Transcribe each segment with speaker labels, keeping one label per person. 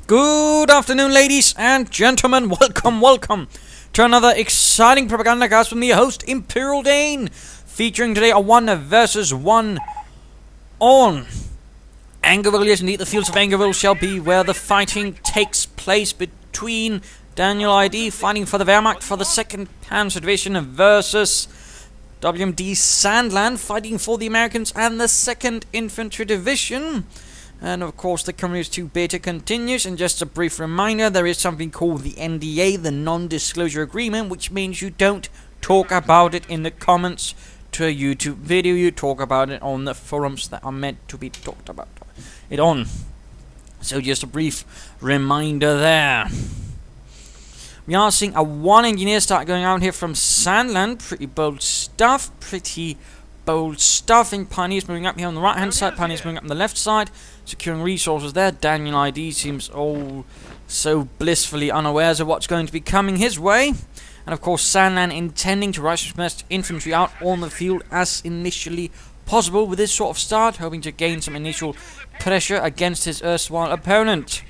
Speaker 1: Good afternoon, ladies and gentlemen. Welcome to another exciting Propagandacast from me, host Imperial Dane, featuring today a 1 versus 1 on Angoville. Yes, indeed, the fields of Angoville shall be where the fighting takes place between DanielID fighting for the Wehrmacht for the 2nd Panzer Division versus WmdSandland fighting for the Americans and the 2nd Infantry Division. And of course the Communist 2 beta continues, and just a brief reminder, there is something called the NDA, the Non-Disclosure Agreement, which means you don't talk about it in the comments to a YouTube video, you talk about it on the forums that are meant to be talked about it on. So just a brief reminder there. We are seeing a 1 engineer start going out here from Sandland, pretty bold stuff, And Pioneers moving up here on the right hand side, Pioneers moving up on the left side, securing resources there. DanielID seems all so blissfully unawares of what's going to be coming his way. And of course Sandland intending to rush his best infantry out on the field as initially possible with this sort of start, hoping to gain some initial pressure against his erstwhile opponent.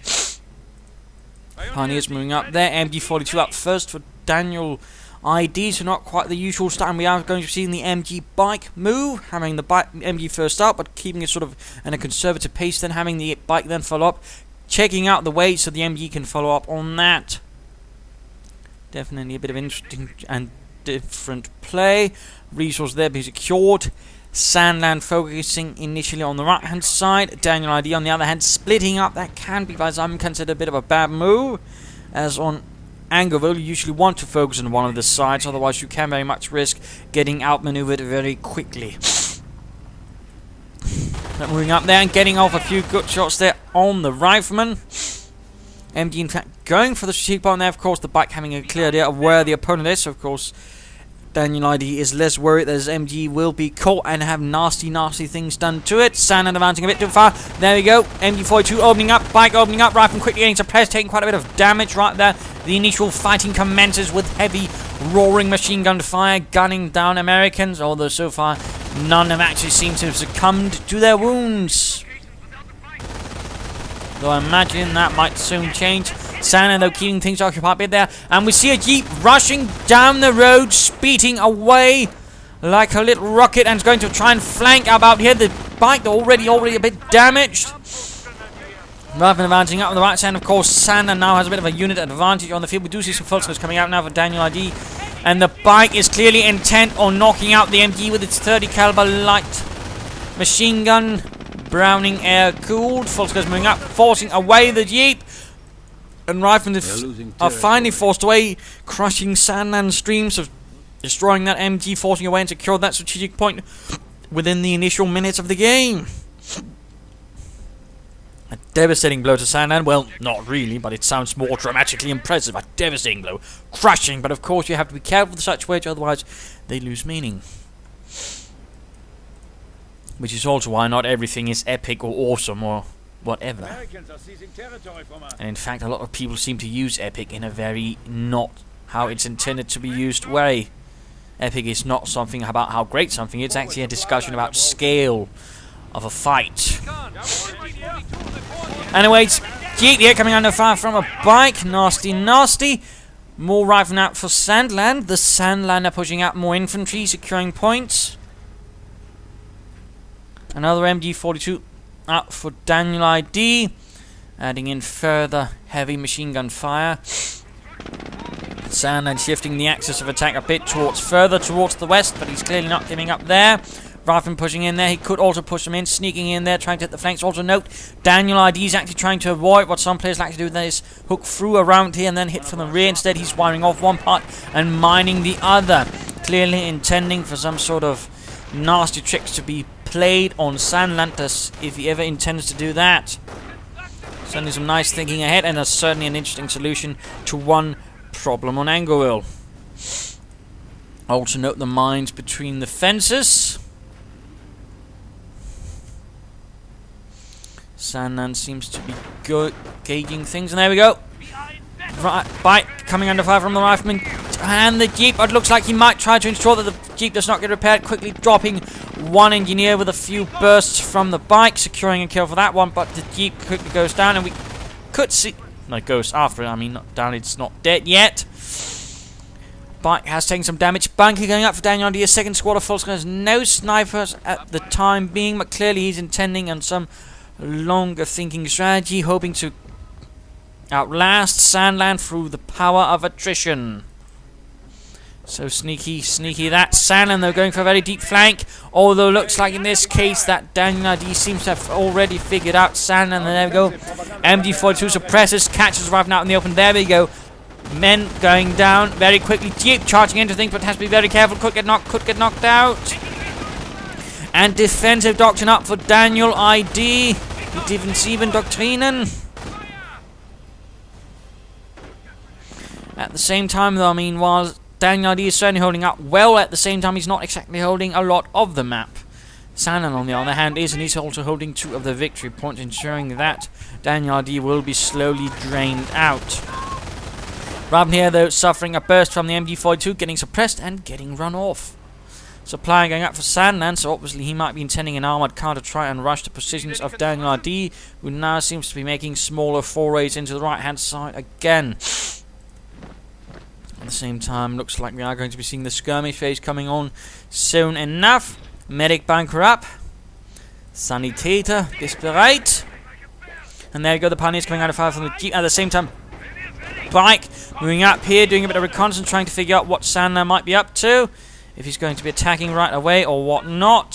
Speaker 1: Pioneers moving up there, MG42 up first for DanielID, so not quite the usual start, and we are going to see the MG bike move, having the MG first up, but keeping it sort of in a conservative pace, then having the bike then follow up, checking out the way so the MG can follow up on that. Definitely a bit of interesting and different play. Resource there being secured. Sandland focusing initially on the right hand side, DanielID on the other hand splitting up. That can be by some considered a bit of a bad move, as on Angoville you usually want to focus on one of the sides, otherwise you can very much risk getting outmaneuvered very quickly. But moving up there and getting off a few good shots there on the rifleman. MG in fact going for the strategic point there, of course the bike having a clear idea of where the opponent is, so of course DanielID is less worried that his MG will be caught and have nasty things done to it. Sandland advancing a bit too far. There we go. MG42 opening up, bike opening up, rifle quickly getting suppressed, taking quite a bit of damage right there. The initial fighting commences with heavy roaring machine gun fire, gunning down Americans, although so far none have actually seemed to have succumbed to their wounds. Though I imagine that might soon change. Sandland though keeping things occupied a bit there, and we see a jeep rushing down the road, speeding away like a little rocket, and is going to try and flank about here. The bike already a bit damaged. Rather than advancing up on the right side, of course Sandland now has a bit of a unit advantage on the field. We do see some full scores coming out now for DanielID, and the bike is clearly intent on knocking out the MG with its 30 caliber light machine gun, Browning air cooled. Full scores moving up, forcing away the jeep. And riflemen are finally forced away, crushing Sandland streams of destroying that MG, forcing away and secure that strategic point within the initial minutes of the game. A devastating blow to Sandland. Well, not really, but it sounds more dramatically impressive. A devastating blow. Crushing, but of course you have to be careful with such words, otherwise they lose meaning. Which is also why not everything is epic or awesome or whatever. And in fact a lot of people seem to use epic in a very not how it's intended to be used way. Epic is not something about how great something is, it's actually a discussion about scale of a fight. Anyways, jeep here coming under fire from a bike, nasty. More rifling out for Sandland. The Sandland are pushing out more infantry, securing points. Another MG42 out for DanielID, adding in further heavy machine gun fire. Sandland shifting the axis of attack a bit further towards the west, but he's clearly not giving up there. Rifleman pushing in there, he could also push them in, sneaking in there, trying to hit the flanks. Also note, DanielID is actually trying to avoid what some players like to do, that is hook through around here and then hit from the rear. Instead he's wiring off one part and mining the other, clearly intending for some sort of nasty tricks to be played on Sandland if he ever intends to do that. Certainly some nice thinking ahead, and that's certainly an interesting solution to one problem on Angoville. Also note the mines between the fences. Sandland seems to be gauging things, and there we go. Right, bike coming under fire from the rifleman, and the jeep. It looks like he might try to ensure that the jeep does not get repaired. Quickly dropping one engineer with a few bursts from the bike, securing a kill for that one. But the jeep quickly goes down, and we could see No, goes after it. I mean, DanielID's not dead yet. Bike has taken some damage. Bunker going up for DanielID. A second squad of full scanners. No snipers at the time being, but clearly he's intending on some longer thinking strategy, hoping to outlast Sandland through the power of attrition. So sneaky that. Sandland, though, going for a very deep flank. Although looks like in this case that DanielID seems to have already figured out Sandland. And there we go. MD42 suppresses, catches arriving out in the open. There we go. Men going down very quickly. Jeep charging into things, but has to be very careful. Could get knocked out. And defensive doctrine up for DanielID. Defensiven Doktrinen. At the same time, though, I mean, while DanielID is certainly holding up well, at the same time he's not exactly holding a lot of the map. Sandland, on the other hand, is, and he's also holding 2 of the victory points, ensuring that DanielID will be slowly drained out. Rabin here, though, suffering a burst from the MG42, getting suppressed and getting run off. Supply going up for Sandland, so obviously he might be intending an armoured car to try and rush the positions of DanielID, who now seems to be making smaller forays into the right-hand side again. At the same time, looks like we are going to be seeing the skirmish phase coming on soon enough. Medic bunker up. Sanitäter disbereit. And there you go, the pioneers coming out of fire from the Jeep. At the same time, Bike moving up here, doing a bit of reconnaissance, trying to figure out what Sandland might be up to. If he's going to be attacking right away or what not.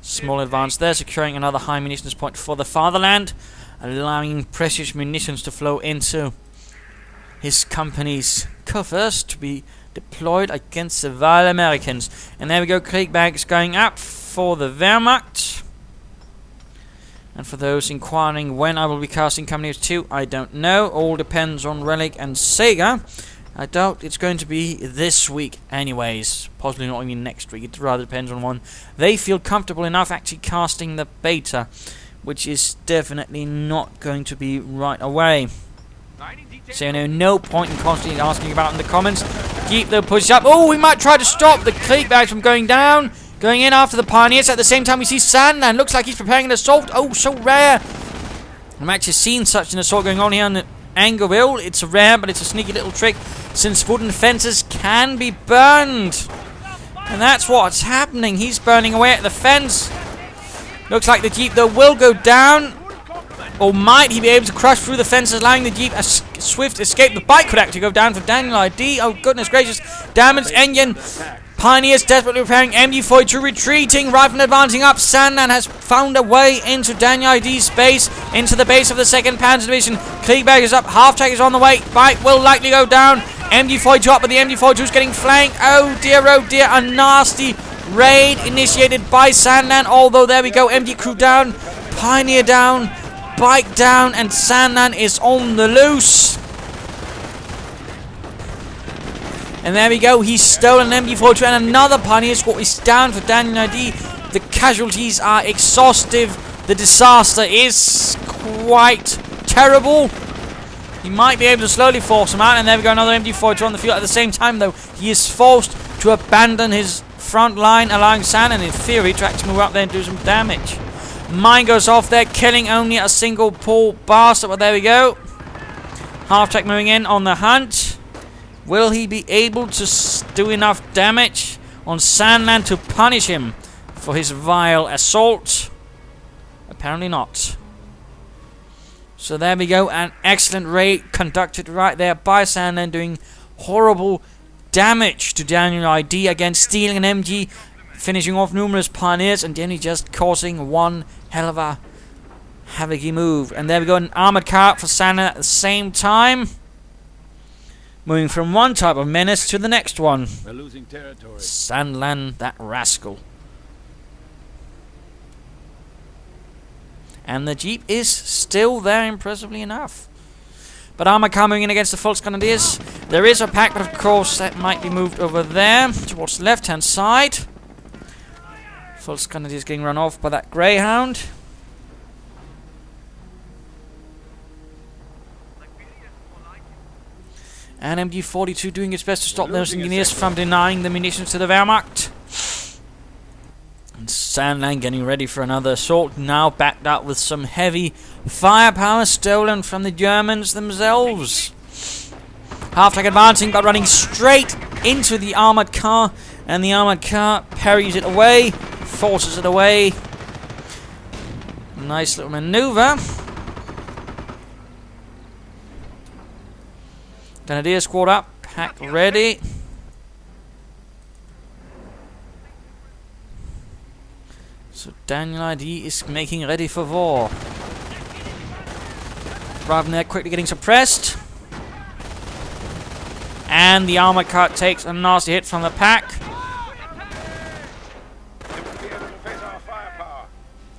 Speaker 1: Small advance there, securing another high munitions point for the fatherland, allowing precious munitions to flow into his company's coffers to be deployed against civil Americans. And there we go, Kriegbags going up for the Wehrmacht. And for those inquiring when I will be casting Company 2, I don't know. All depends on Relic and Sega. I doubt it's going to be this week anyways. Possibly not even next week. It rather depends on when they feel comfortable enough actually casting the beta, which is definitely not going to be right away. So no point in constantly asking about in the comments. Keep the push up. Oh, we might try to stop the Kriegbags from going down. Going in after the pioneers. At the same time we see Sandland. Looks like he's preparing an assault. Oh, so rare. I've actually seen such an assault going on here in Angoville. It's rare, but it's a sneaky little trick, since wooden fences can be burned. And that's what's happening. He's burning away at the fence. Looks like the Jeep, though, will go down. Or might he be able to crush through the fences, allowing the Jeep a swift escape. The bike could actually go down for DanielID. Oh, goodness gracious. Damaged engine. Pioneers desperately repairing. MG42 retreating. Rifleman advancing up. Sandland has found a way into DanielID's base, into the base of the 2nd Panzer Division. Kriegberg is up. Half-track is on the way. Bike will likely go down. MG42 up, but the MG42 is getting flanked. Oh dear, a nasty raid initiated by Sandland. Although, there we go. MG crew down. Pioneer down. Bike down. And Sandland is on the loose. And there we go, he's stolen an MG42 and another Pioneer squad is down for DanielID. The casualties are exhaustive. The disaster is quite terrible. He might be able to slowly force him out. And there we go, another MG42 on the field. At the same time, though, he is forced to abandon his front line, allowing Sandland, in theory, to actually move up there and do some damage. Mine goes off there, killing only a single poor bastard. But there we go. Half-track moving in on the hunt. Will he be able to do enough damage on Sandland to punish him for his vile assault? Apparently not. So there we go, an excellent raid conducted right there by Sandland, doing horrible damage to DanielID, again stealing an MG, finishing off numerous Pioneers, and then he just causing one hell of a havocy move. And there we go, an armored car for Sandland at the same time. Moving from one type of menace to the next one.
Speaker 2: We're losing territory.
Speaker 1: Sandland, that rascal. And the Jeep is still there, impressively enough. But armor car moving in against the Volksgrenadiers. There is a pack, but of course that might be moved over there towards the left-hand side. Volksgrenadiers getting run off by that Greyhound. And MG42 doing its best to stop those engineers from denying the munitions to the Wehrmacht. And Sandland getting ready for another assault, now backed up with some heavy firepower stolen from the Germans themselves. Half-track advancing, but running straight into the armoured car, and the armoured car parries it away, forces it away. Nice little maneuver. Grenadier squad up, pack ready. So DanielID is making ready for war. Rather there, quickly getting suppressed. And the armoured car takes a nasty hit from the pack.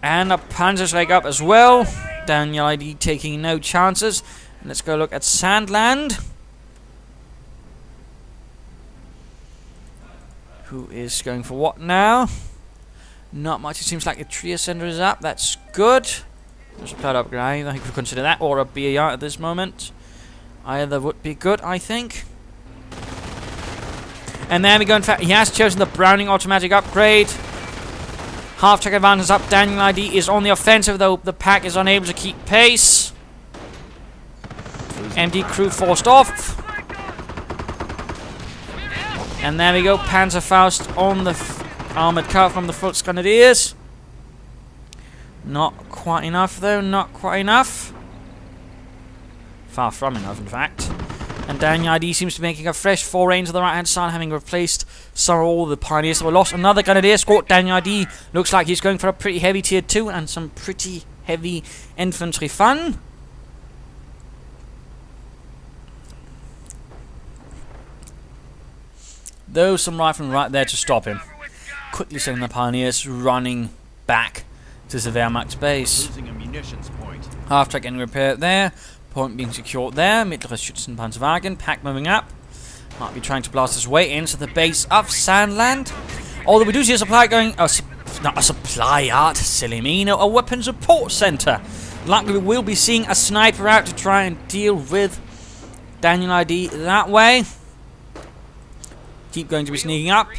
Speaker 1: And a Panzers leg up as well. DanielID taking no chances. Let's go look at Sandland. Who is going for what now? Not much. It seems like a tree ascender is up. That's good. There's a ploughed upgrade. I think we could consider that, or a BAR at this moment. Either would be good, I think. And there we go. In fact, he has chosen the Browning automatic upgrade. Half-track advance up. DanielID is on the offensive, though the pack is unable to keep pace. MD crew forced off. And there we go. Panzerfaust on the armoured car from the Grenadiers. Not quite enough, though. Not quite enough. Far from enough, in fact. And DanielID seems to be making a fresh foray into the right-hand side, having replaced some of all the pioneers that were lost. Another Grenadier squad. DanielID looks like he's going for a pretty heavy tier 2 and some pretty heavy infantry fun. Though some riflemen right there to stop him. Quickly sending the pioneers running back to the Wehrmacht's base. Half-track getting repaired there. Point being secured there. Mittlere Schützenpanzerwagen. Pack moving up. Might be trying to blast his way into the base of Sandland. Although we do see a supply going... not a supply yard, silly me. No, a weapon support center. Likely we will be seeing a sniper out to try and deal with DanielID that way. Keep going to be sneaking up.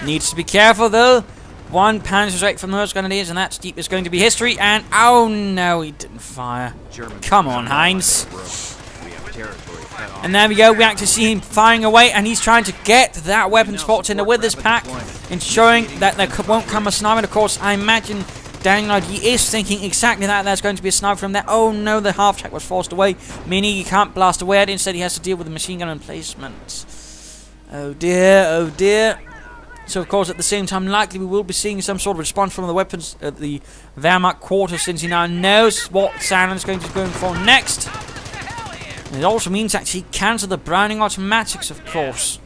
Speaker 1: Needs to be careful though. One Panzer straight from those Grenadiers, and that steep is going to be history. And oh no, he didn't fire. Come on, Heinz. And there we go. We actually see him firing away, and he's trying to get that weapon spot in with his pack, ensuring that there won't come a sniper. Of course, I imagine DanielID is thinking exactly that. There's going to be a sniper from there. Oh no, the half-track was forced away, meaning he can't blast away. Instead, he has to deal with the machine gun emplacement. Oh dear, oh dear. So, of course, at the same time, likely we will be seeing some sort of response from the weapons at the Wehrmacht quarters, since he now knows what Sandland's going to be going for next. And it also means that he cancels the Browning automatics, of course.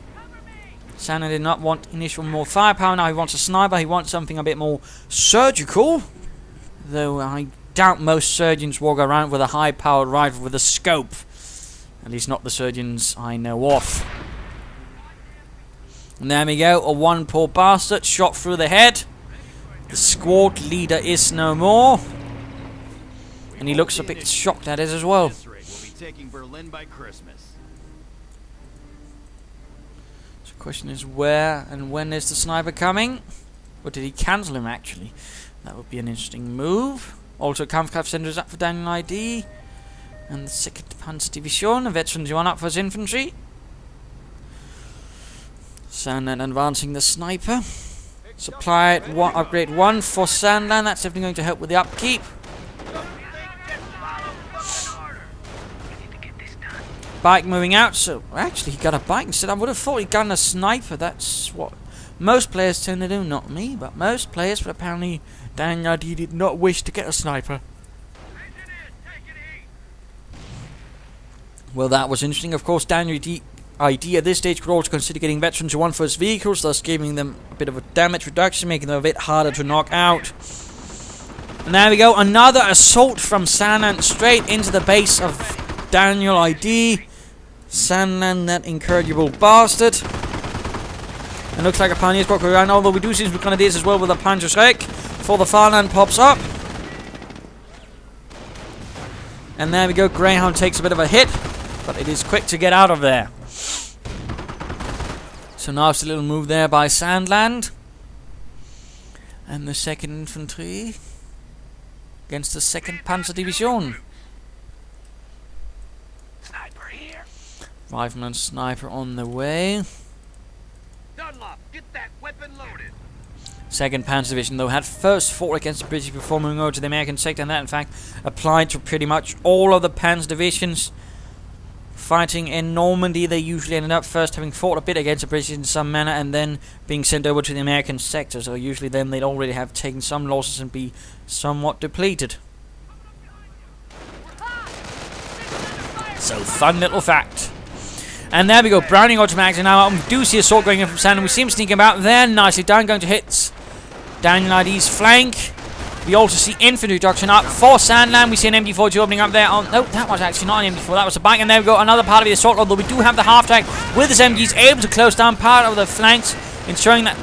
Speaker 1: Sandland did not want initial more firepower. Now he wants a sniper. He wants something a bit more surgical. Though I doubt most surgeons walk around with a high-powered rifle with a scope. At least not the surgeons I know of. And there we go, a one poor bastard shot through the head. The squad leader is no more. And he looks a bit shocked at it as well. So the question is, where and when is the sniper coming? Or did he cancel him actually? That would be an interesting move. Also, Kampfkraft Center is up for DanielID. And the 2nd Panzer Division, the veterans one up for his infantry. Sandland advancing the sniper. Supply upgrade 1 for Sandland. That's definitely going to help with the upkeep. Bike moving out. So actually he got a bike instead. I would have thought he'd gotten a sniper. That's what most players tend to do. Not me, but most players. But apparently DanielID did not wish to get a sniper. Well, that was interesting. Of course, DanielID at this stage could also consider getting veterans who won for his vehicles, thus giving them a bit of a damage reduction, making them a bit harder to knock out. And there we go, another assault from Sandland straight into the base of DanielID. Sandland, that incorrigible bastard. And looks like a pioneer squad going around, although we do see some Grenadiers as well with a Panzer Division before the Farland pops up. And there we go, Greyhound takes a bit of a hit, but it is quick to get out of there. So now it's a little move there by Sandland. And the 2nd Infantry against the 2nd Panzer Division.
Speaker 2: Sniper here.
Speaker 1: Rifleman and sniper on the way.
Speaker 2: Dunlop, get that weapon loaded.
Speaker 1: 2nd Panzer Division, though, had first fought against the British before moving over to the American sector, and that, in fact, applied to pretty much all of the Panzer Divisions. Fighting in Normandy, they usually ended up first having fought a bit against the British in some manner, and then being sent over to the American sector. So usually then they'd already have taken some losses and be somewhat depleted. So, fun little fact. And there we go, Browning automatics are now out, and we do see assault going in from Sand, and we see him sneaking about there, nicely done, going to hit DanielID's flank. We also see infantry reduction up for Sandland. We see an MG42 opening up there. Oh, no, that was actually not an MG4, that was a bike, and there we go, another part of the assault, although we do have the half-track with his MGs able to close down part of the flanks, ensuring that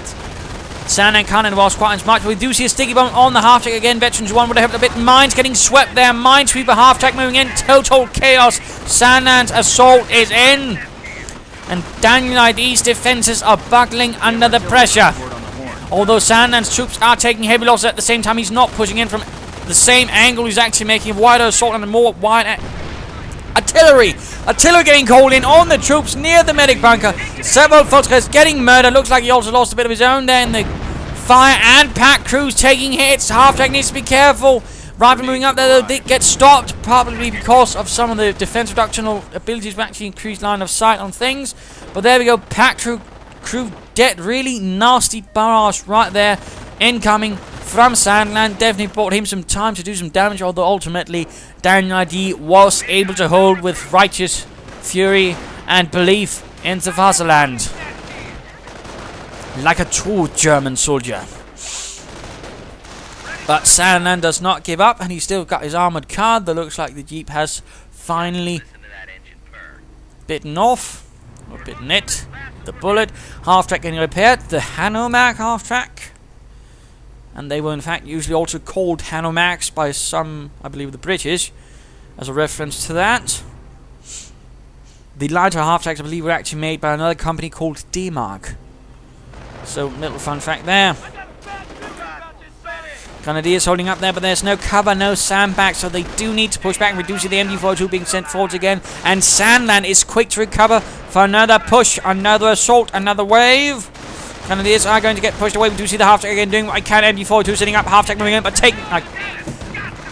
Speaker 1: Sandland can't involve quite as much. We do see a sticky bomb on the half-track again. Veterans 1 would have helped a bit. Mines getting swept there. Minesweeper half-track moving in. Total chaos. Sandland's assault is in. And DanielID's defenses are buckling under the pressure. Although Sandland's troops are taking heavy losses at the same time, he's not pushing in from the same angle. He's actually making a wider assault and a more wide artillery. Artillery getting called in on the troops near the medic bunker. Several Volkers getting murdered. Looks like he also lost a bit of his own there in the fire. And pack crews taking hits. Half-track needs to be careful. Rifle moving up there, though, they get stopped, probably because of some of the defense reductional abilities to actually increase line of sight on things. But there we go, pack crew dead, really nasty barrage right there, incoming from Sandland. Definitely bought him some time to do some damage, although ultimately DanielID was able to hold with righteous fury and belief in the fatherland. Like a true German soldier. But Sandland does not give up, and he's still got his armoured car that looks like the Jeep has finally bitten off, or bitten it. The bullet, half-track getting repaired, the Hanomag half-track. And they were in fact usually also called Hanomags by some, I believe the British, as a reference to that. The lighter half-tracks, I believe, were actually made by another company called D-Mark. So, little fun fact there. Grenadiers holding up there, but there's no cover, no sandbags, so they do need to push back. We do see the MG42 being sent forwards again, and Sandland is quick to recover for another push, another assault, another wave. Grenadiers are going to get pushed away. We do see the half-track again doing what I can. MG42 setting up, half-track moving in, but taking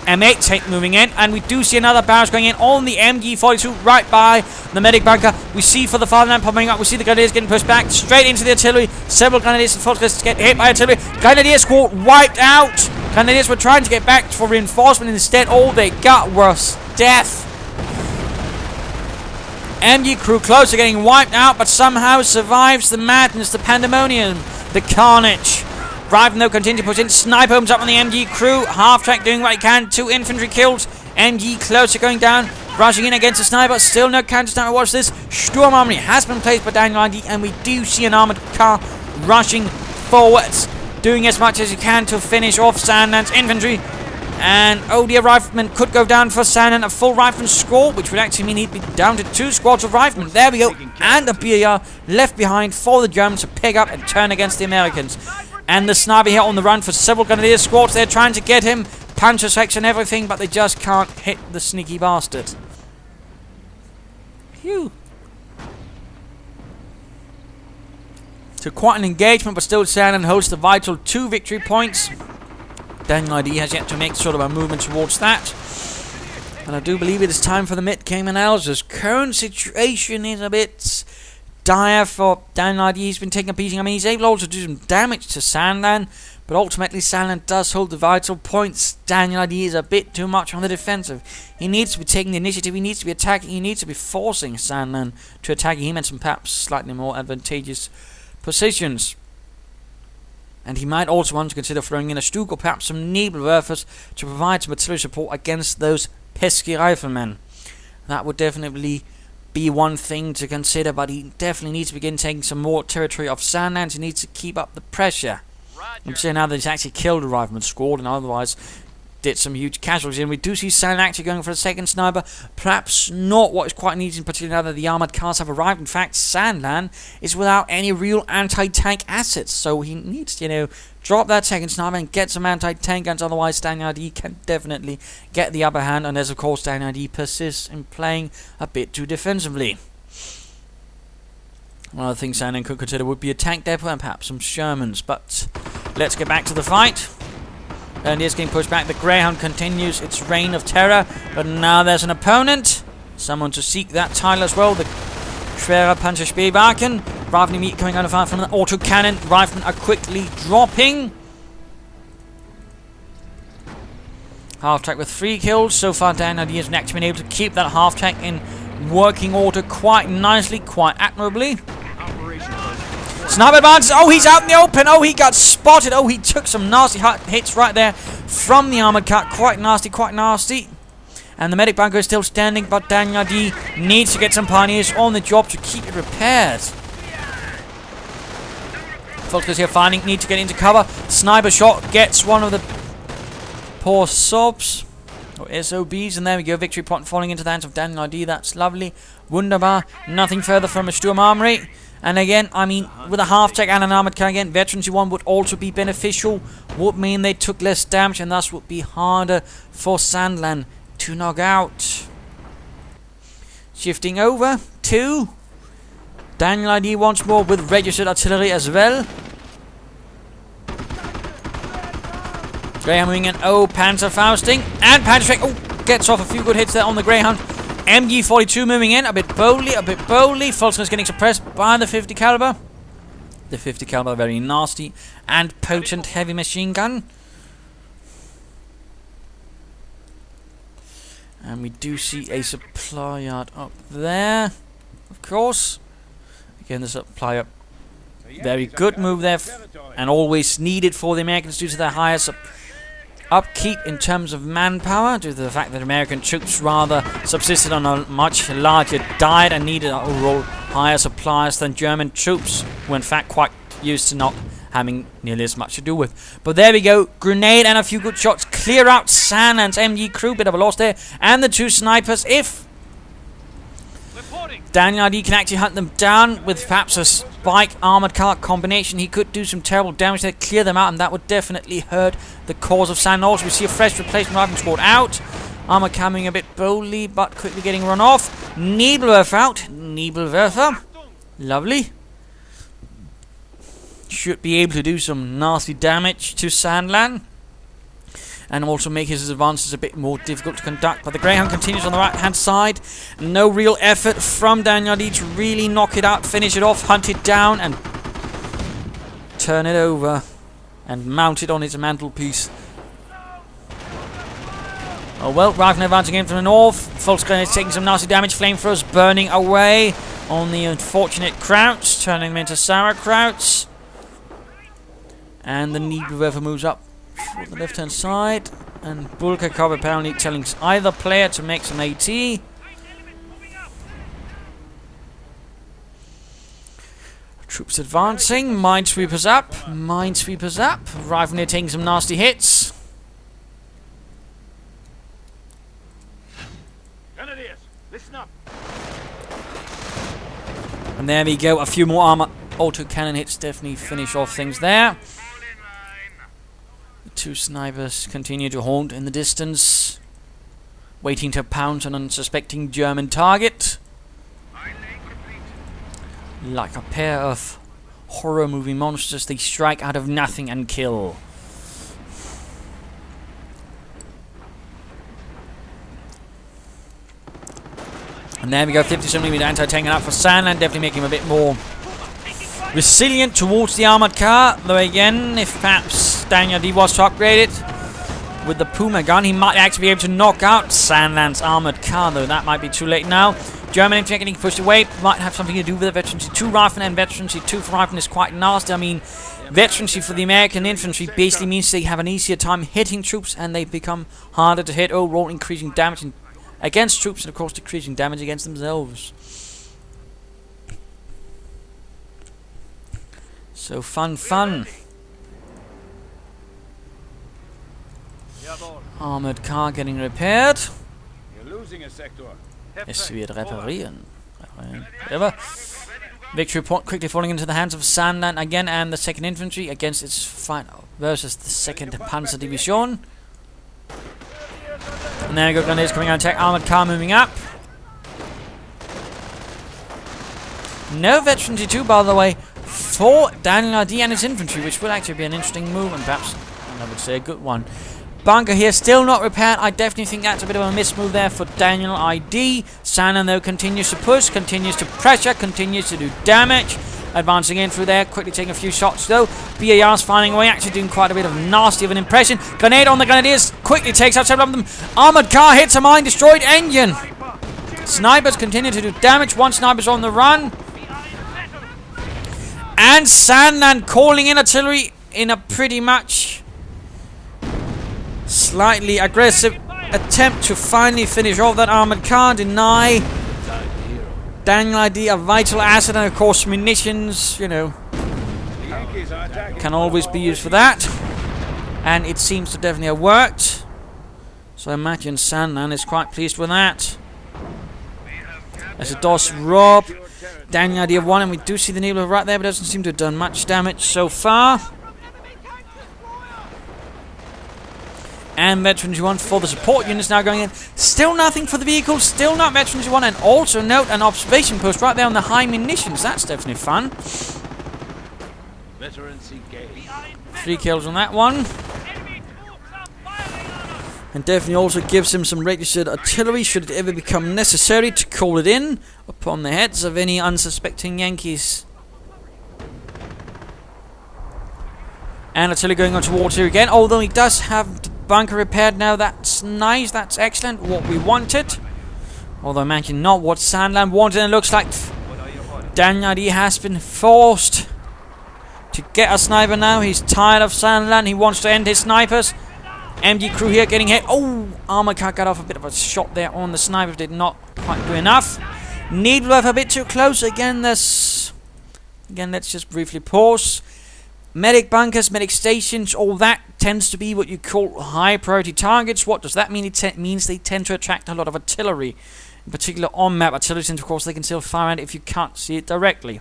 Speaker 1: M8 moving in, and we do see another barrage going in on the MG42 right by the medic bunker. We see for the fatherland popping up. We see the Grenadiers getting pushed back straight into the artillery. Several Grenadiers and Volkers get hit by artillery. Grenadier squad wiped out. Grenadiers were trying to get back for reinforcement. Instead, all they got was death. MG crew close to getting wiped out, but somehow survives the madness, the pandemonium, the carnage. Rifle though continue to push in. Sniper opens up on the MG crew. Half-track doing what he can. 2 infantry kills. MG closer going down. Rushing in against the sniper. Still no counter-sniper. Watch this. Sturm armory has been placed by DanielID, and we do see an armoured car rushing forwards, doing as much as he can to finish off Sandland's infantry. And oh dear, rifleman could go down for Sandland. A full rifleman squad, which would actually mean he'd be down to 2 squads of riflemen. There we go. And a BAR left behind for the Germans to pick up and turn against the Americans. And the sniper here on the run for several Grenadier squads. They're trying to get him. Puncher section, everything, but they just can't hit the sneaky bastard. Phew. So quite an engagement, but still Sandland holds the vital 2 victory points. DanielID has yet to make sort of a movement towards that. And I do believe it is time for the mid-Cayman Islands. Current situation is a bit dire for DanielID. He's been taking a beating. I mean, he's able also to do some damage to Sandland, but ultimately Sandland does hold the vital points. DanielID is a bit too much on the defensive. He needs to be taking the initiative. He needs to be attacking. He needs to be forcing Sandland to attack him in some perhaps slightly more advantageous positions. And he might also want to consider throwing in a Strug or perhaps some Nebelwerfers to provide some artillery support against those pesky riflemen. That would definitely be one thing to consider, but he definitely needs to begin taking some more territory off Sandland. He needs to keep up the pressure. I'm saying now that he's actually killed a rifleman squad, and otherwise did some huge casualties. And we do see Sandland actually going for a second sniper. Perhaps not what is quite needed, in particular now that the armoured cars have arrived. In fact, Sandland is without any real anti-tank assets. So he needs to, drop that second sniper and get some anti-tank guns. Otherwise, DanielID can definitely get the upper hand. Unless, of course, DanielID persists in playing a bit too defensively. One of the things Sandland could consider would be a tank depot and perhaps some Shermans. But let's get back to the fight. And it's getting pushed back. The Greyhound continues its reign of terror. But now there's an opponent. Someone to seek that title as well. The Schwerer Panzerspielwagen. Rifleman meat coming under fire from the autocannon. Riflemen are quickly dropping. Half-track with 3 kills. So far, DanielID has actually been able to keep that half-track in working order quite nicely, quite admirably. Sniper advances. Oh, he's out in the open. Oh, he got spotted. Oh, he took some nasty hits right there from the armoured car. Quite nasty, quite nasty. And the medic bunker is still standing, but DanielID needs to get some pioneers on the job to keep it repaired. Folks here finding need to get into cover. Sniper shot gets one of the poor sobs. Or SOBs, and there we go. Victory point falling into the hands of DanielID. That's lovely. Wunderbar. Nothing further from a Sturm Armory. And again, I mean, with a half-track and an armoured car again, veterancy 1 would also be beneficial. Would mean they took less damage, and thus would be harder for Sandland to knock out. Shifting over to DanielID once more with registered artillery as well. Greyhound moving in. Oh, Panzer Fausting. And Panzer Strike. Oh, gets off a few good hits there on the Greyhound. MG42 moving in. A bit boldly, a bit boldly. Fulton's getting suppressed by the 50 caliber. The 50 caliber, very nasty and potent heavy machine gun. And we do see a supply yard up there, of course. Again, the supply yard. Very good move there, and always needed for the Americans due to their higher upkeep in terms of manpower, due to the fact that American troops rather subsisted on a much larger diet and needed overall higher supplies than German troops, who in fact quite used to not having nearly as much to do with. But there we go, grenade and a few good shots clear out Sandland's MG crew. Bit of a loss there, and the 2 snipers. If DanielID can actually hunt them down with perhaps a spike armored car combination, he could do some terrible damage there, clear them out, and that would definitely hurt the cause of Sandland. Also, we see a fresh replacement rifle squad out. Armor coming a bit boldly, but quickly getting run off. Nebelwerfer out. Nebelwerfer. Lovely. Should be able to do some nasty damage to Sandland, and also make his advances a bit more difficult to conduct. But the Greyhound continues on the right-hand side. No real effort from DanielID to really knock it out, finish it off, hunt it down, and turn it over and mount it on its mantelpiece. Oh well, Rifleman advancing in from the north. False grenades taking some nasty damage. Flamethrowers burning away on the unfortunate Krauts, turning them into sauerkrauts. And the Nebelwerfer moves up for the left-hand side, and Bulkakov apparently telling either player to make some AT. Troops advancing, minesweepers up, minesweepers up. Rifleman taking some nasty hits.
Speaker 2: Grenadiers, listen up.
Speaker 1: And there we go, a few more armor autocannon hits definitely finish off things there. 2 snipers continue to hold in the distance, waiting to pounce on an unsuspecting German target. Like a pair of horror movie monsters, they strike out of nothing and kill. And there we go, 57mm anti-tank out for Sandland, definitely making him a bit more resilient towards the armored car. Though again, if perhaps DanielID was to upgrade it with the Puma gun, he might actually be able to knock out Sandland's armored car, though that might be too late now. German infantry getting pushed away might have something to do with the veterancy 2 rifle, and veterancy 2 for rifle is quite nasty. I mean, veterancy for the American infantry basically means they have an easier time hitting troops, and they become harder to hit, overall increasing damage against troops, and of course decreasing damage against themselves. So fun. Armored car getting repaired.
Speaker 2: You're losing a sector.
Speaker 1: Es wird reparieren. Whatever. Victory point quickly falling into the hands of Sandland again, and the 2nd Infantry against its final versus the 2nd Panzer Division. And there we go, Grenadiers coming out to attack. Armored car moving up. No veterans too, by the way, for DanielID and his infantry, which will actually be an interesting move, and perhaps, I would say, a good one. Bunker here, still not repaired. I definitely think that's a bit of a mismove there for DanielID. Sandland, though, continues to push, continues to pressure, continues to do damage. Advancing in through there, quickly taking a few shots, though. BAR's finding away, actually doing quite a bit of nasty of an impression. Grenade on the Grenadiers, quickly takes out several of them. Armored car hits a mine, destroyed engine. Snipers continue to do damage. One sniper's on the run. And Sandland calling in artillery in a pretty much slightly aggressive attempt to finally finish off that armored car, deny DanielID a vital asset, and of course munitions, you know, can always be used for that. And it seems to definitely have worked. So I imagine Sandland is quite pleased with that. As it does rob DanielID of one, and we do see the needle right there, but doesn't seem to have done much damage so far. And Veterans you want for the support units now going in. Still nothing for the vehicles, still not Veterans you want, and also note an observation post right there on the high munitions. That's definitely fun. 3 kills on that one. And definitely also gives him some registered artillery should it ever become necessary to call it in upon the heads of any unsuspecting Yankees. And artillery going on towards here again, although he does have the bunker repaired now. That's nice, that's excellent, what we wanted. Although imagine not what Sandland wanted, and it looks like DanielID has been forced to get a sniper now. He's tired of Sandland, he wants to end his snipers. MG crew here getting hit. Oh, armor car got off a bit of a shot there on the sniper, did not quite do enough. Needleworth a bit too close. Again, let's just briefly pause. Medic bunkers, medic stations, all that tends to be what you call high priority targets. What does that mean? It means they tend to attract a lot of artillery, in particular on map artillery, since of course they can still fire at it if you can't see it directly.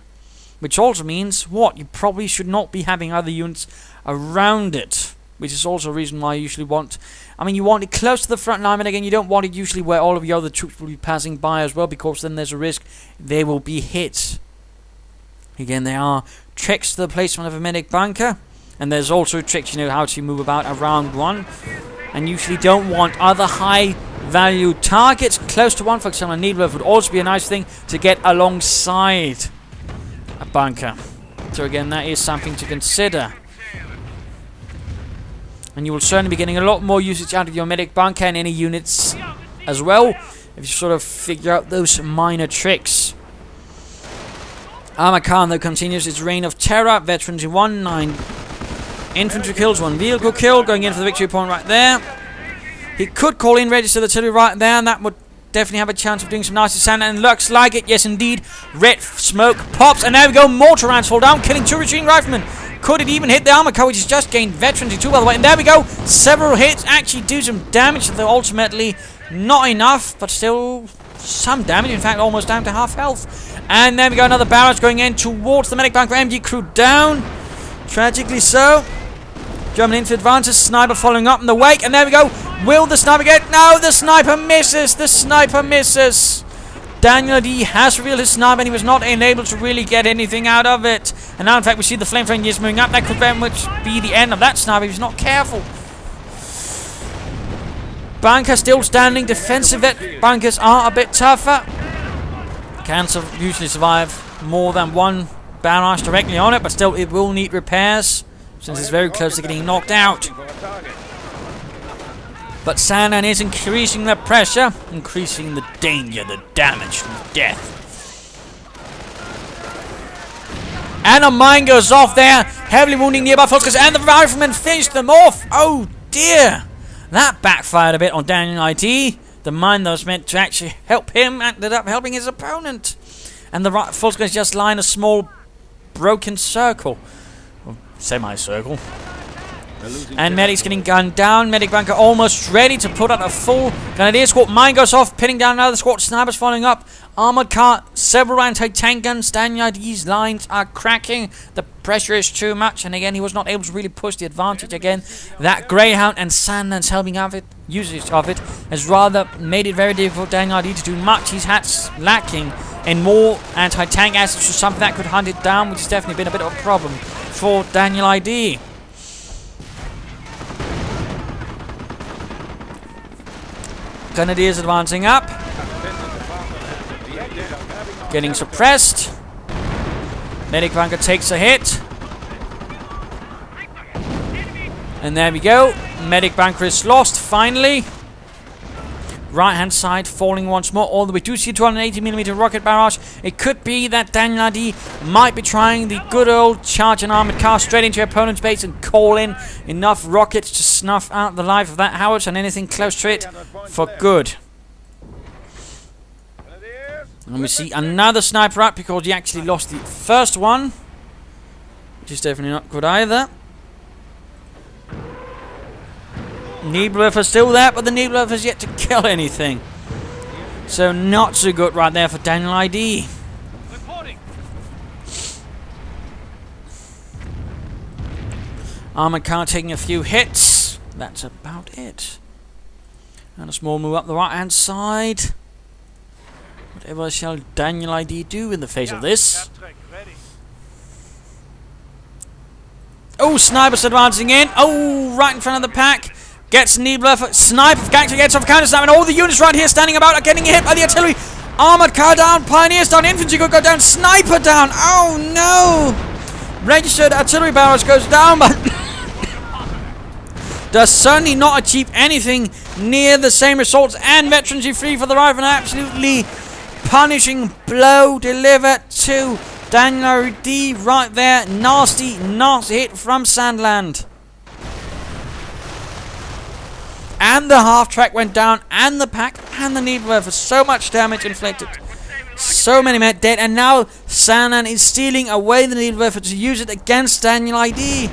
Speaker 1: Which also means what? You probably should not be having other units around it. Which is also a reason why you usually want... I mean, you want it close to the front line, but again, you don't want it usually where all of your other troops will be passing by as well, because then there's a risk they will be hit. Again, there are tricks to the placement of a medic bunker, and there's also tricks, you know, how to move about around one. And usually don't want other high-value targets close to one. For example, a needleworth would also be a nice thing to get alongside a bunker. So again, that is something to consider. And you will certainly be getting a lot more usage out of your medic bunker and any units as well, if you sort of figure out those minor tricks. Armor Khan, though, continues its reign of terror. Veterans in 1, 9 infantry kills, 1 vehicle kill, going in for the victory point right there. He could call in registered artillery right there, and that would definitely have a chance of doing some nasty sand, and looks like it. Yes, indeed. Red smoke pops, and there we go. Mortar rounds fall down, killing 2 retreating riflemen. Could it even hit the armor car, which has just gained veterans in 2, by the way? And there we go. Several hits actually do some damage, though ultimately not enough, but still some damage. In fact, almost down to half health. And there we go. Another barrage going in towards the medic bunker. MG crew down. Tragically so. German infantry advances. Sniper following up in the wake. And there we go. Will the sniper get? No, the sniper misses. The sniper misses. DanielID has revealed his sniper, and he was not able to really get anything out of it. And now, in fact, we see the flamethrowing units moving up. That could very much be the end of that sniper if he's not careful. Bunker still standing. Defensive bunkers are a bit tougher. Can usually survive more than one barrage directly on it, but still it will need repairs since it's very close to getting knocked out. But Sandland is increasing the pressure, increasing the danger, the damage, the death. And a mine goes off there, heavily wounding nearby forces, and the riflemen finished them off. Oh dear! That backfired a bit on DanielID. The mine that was meant to actually help him ended up helping his opponent. And the Volksguns just line a small broken circle. Or semicircle. And Medic's getting gunned down. Medic bunker almost ready to put out a full grenadier squad. Mine goes off, pinning down another squad. Snipers following up. Armored car, several anti-tank guns. DanielID's lines are cracking. The pressure is too much. And again, he was not able to really push the advantage again. That Greyhound and Sandland's helping out it. Usage of it has rather made it very difficult for DanielID to do much. He's had lacking in more anti-tank assets, or something that could hunt it down, which has definitely been a bit of a problem for DanielID. Grenadiers advancing up. Getting suppressed. Medic bunker takes a hit. And there we go. Medic bunker is lost, finally. Right hand side falling once more. Although we do see 280mm rocket barrage. It could be that DanielID might be trying the good old charge an armored car straight into your opponent's base and call in enough rockets to snuff out the life of that howitzer and anything close to it for good. And we see another sniper out because he actually lost the first one, which is definitely not good either. Nebelwerfer still there, but the Nebelwerfer has yet to kill anything. So not so good right there for DanielID. Armored car taking a few hits. That's about it. And a small move up the right hand side. Whatever shall DanielID do in the face of this? Oh, snipers advancing in. Oh, right in front of the pack. Gets Nebelwerfer. Sniper actually gets off counter snipe, and all the units right here standing about are getting hit by the artillery. Armored car down, pioneers down, infantry could go down, sniper down. Oh no! Registered artillery barrage goes down, but does certainly not achieve anything near the same results. And veterans free for the rifle. An absolutely punishing blow delivered to DanielID right there. Nasty, nasty hit from Sandland. And the half-track went down, and the pack, and the Nebelwerfer. So much damage inflicted. So many men dead, and now Sandland is stealing away the Nebelwerfer to use it against DanielID.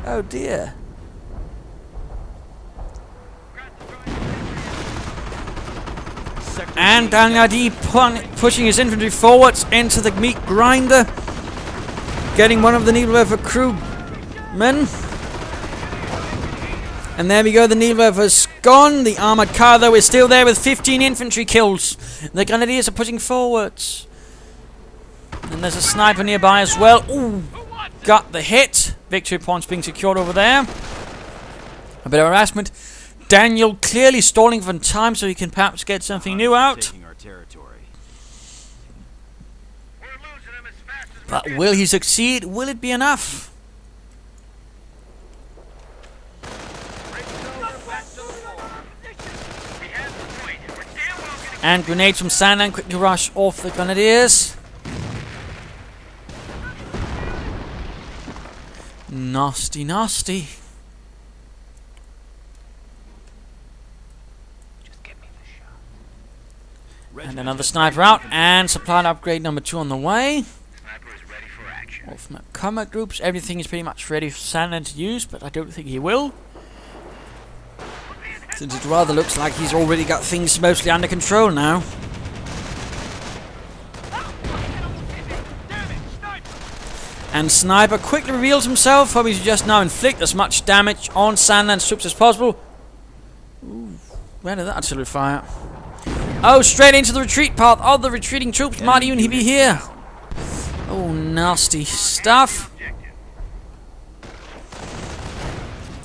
Speaker 1: Oh dear. And DanielID pushing his infantry forwards into the meat grinder. Getting one of the Nebelwerfer crewmen. And there we go, the Nebelwerfer's gone. The armored car, though, is still there with 15 infantry kills. The grenadiers are pushing forwards. And there's a sniper nearby as well. Ooh, got the hit. Victory points being secured over there. A bit of harassment. Daniel clearly stalling for time so he can perhaps get something new out. But will he succeed? Will it be enough? And grenades from Sandland quickly rush off the grenadiers. Nasty, nasty. And another sniper out, and supply upgrade number 2 on the way. Off map combat groups, everything is pretty much ready for Sandland to use, but I don't think he will. Since it rather looks like he's already got things mostly under control now. And Sniper quickly reveals himself, hoping to just now inflict as much damage on Sandland's troops as possible. Ooh, where did that artillery fire? Oh, straight into the retreat path of the retreating troops. Might even he be here? Oh, nasty stuff.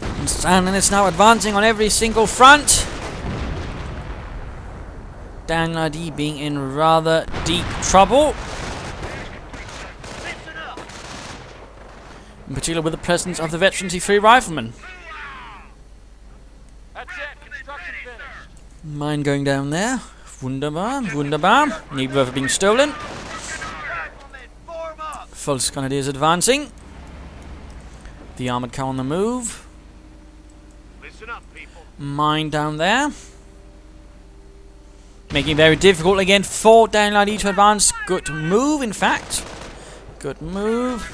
Speaker 1: And Sandland is now advancing on every single front. DanielID being in rather deep trouble. In particular with the presence of the veterans free riflemen. Mine going down there. Wunderbar, wunderbar. Nebelwerfer being stolen. False Grenadiers advancing. The armored car on the move. Mine down there. Making it very difficult again for DanielID to advance. Good move, in fact. Good move.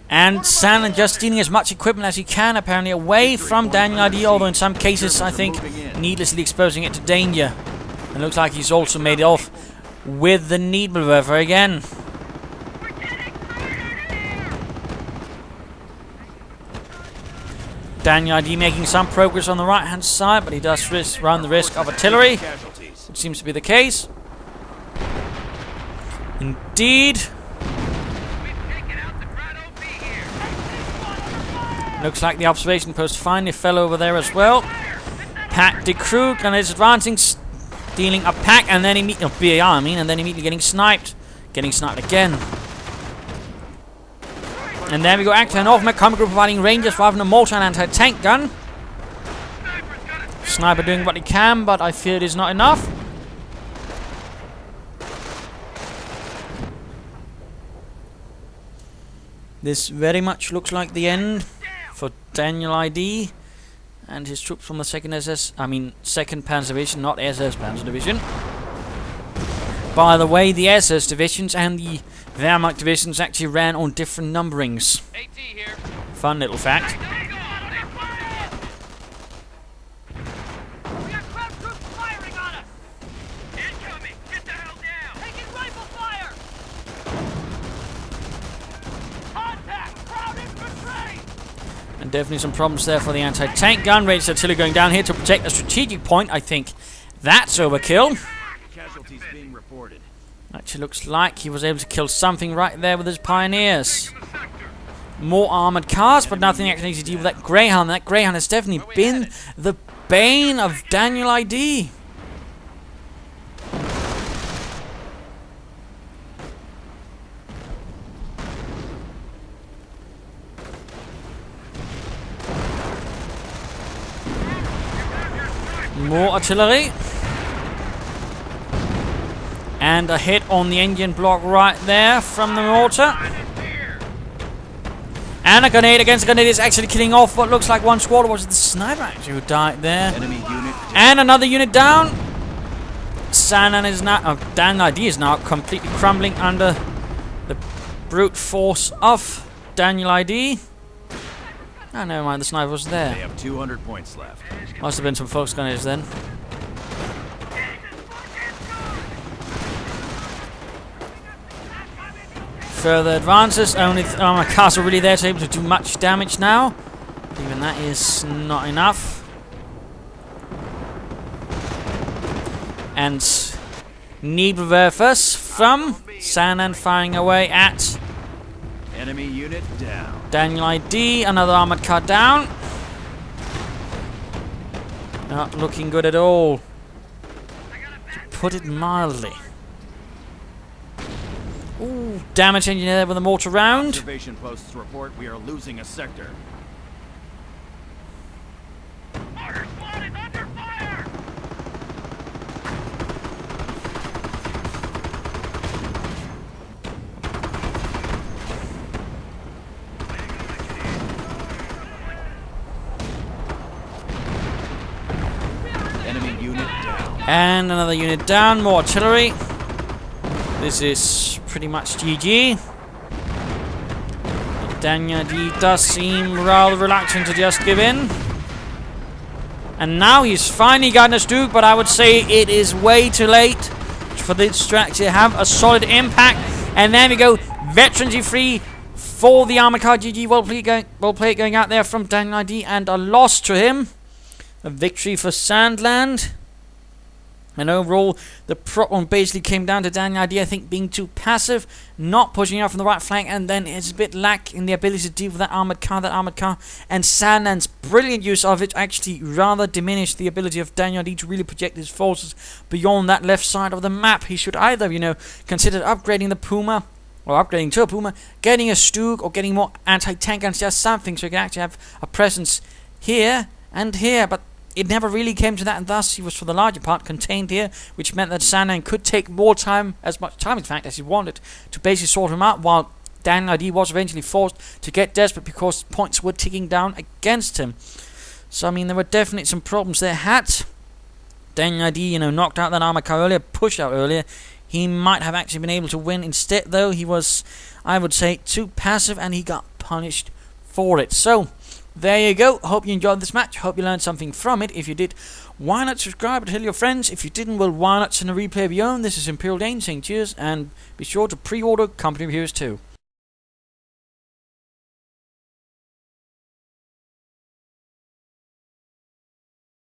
Speaker 1: And Sandland just stealing as much equipment as he can, apparently, away from DanielID, although in some cases, I think, needlessly exposing it to danger. It looks like he's also made it off with the Needlewerfer again. DanielID making some progress on the right-hand side, but he does run the risk of artillery, which seems to be the case. Indeed. Looks like the observation post finally fell over there as well. Pack de Krug and is advancing, stealing a pack, and then immediately getting sniped. Getting sniped again. And there we go, actually an off-mech combat group providing rangers rather than a mortar and anti-tank gun. Sniper doing what he can, but I fear it is not enough. This very much looks like the end for DanielID and his troops from the 2nd Panzer Division, not SS Panzer Division. By the way, the SS divisions and the Wehrmacht divisions actually ran on different numberings. Fun little fact. And definitely some problems there for the anti-tank gun. Ranged artillery going down here to protect a strategic point. I think that's overkill.
Speaker 2: Casualties being reported.
Speaker 1: Actually looks like he was able to kill something right there with his pioneers. More armored cars, but nothing actually to do with that Greyhound. That Greyhound has definitely been the bane of DanielID. More artillery. And a hit on the engine block right there from the mortar. And a grenade against the grenadiers, actually killing off what looks like one squad. Was it the sniper actually who died there?
Speaker 2: Enemy unit
Speaker 1: and another unit down. Sandland is now, DanielID is now completely crumbling under the brute force of DanielID. Oh, never mind, the sniper was there.
Speaker 2: They have 200 points left.
Speaker 1: Must have been some Fox gunners then. Further advances, only armor cars are really there to be able to do much damage now. Even that is not enough. And Needlewerfers from Sandland firing away at
Speaker 2: Enemy unit down.
Speaker 1: DanielID, another armored car down. Not looking good at all, to put it mildly. Ooh, damage engineer there with a mortar round.
Speaker 2: Observation posts report we are losing a sector. Mortar squad is under fire! Enemy unit down.
Speaker 1: And another unit down, more artillery. This is pretty much GG. DanielID does seem rather reluctant to just give in. And now he's finally gotten a Strug, but I would say it is way too late for this to actually have a solid impact. And there we go, veterancy free for the armored car. GG, well played going out there from DanielID, and a loss to him. A victory for Sandland. And overall, the problem basically came down to DanielID, I think, being too passive, not pushing out from the right flank, and then it's a bit lack in the ability to deal with that armored car, and Sandland's brilliant use of it actually rather diminished the ability of DanielID to really project his forces beyond that left side of the map. He should either, consider upgrading the Puma, or upgrading to a Puma, getting a Strug, or getting more anti-tank guns, just something, so he can actually have a presence here and here, but it never really came to that, and thus he was for the larger part contained here, which meant that Sandland could take more time, as much time in fact as he wanted, to basically sort him out, while DanielID was eventually forced to get desperate because points were ticking down against him. So there were definitely some problems there. Had DanielID, knocked out that armor car earlier, pushed out earlier, he might have actually been able to win. Instead, though, he was, I would say, too passive, and he got punished for it. So, there you go. Hope you enjoyed this match. Hope you learned something from it. If you did, why not subscribe and tell your friends? If you didn't, well, why not send a replay of your own? This is Imperial Dane saying cheers, and be sure to pre-order company reviews too.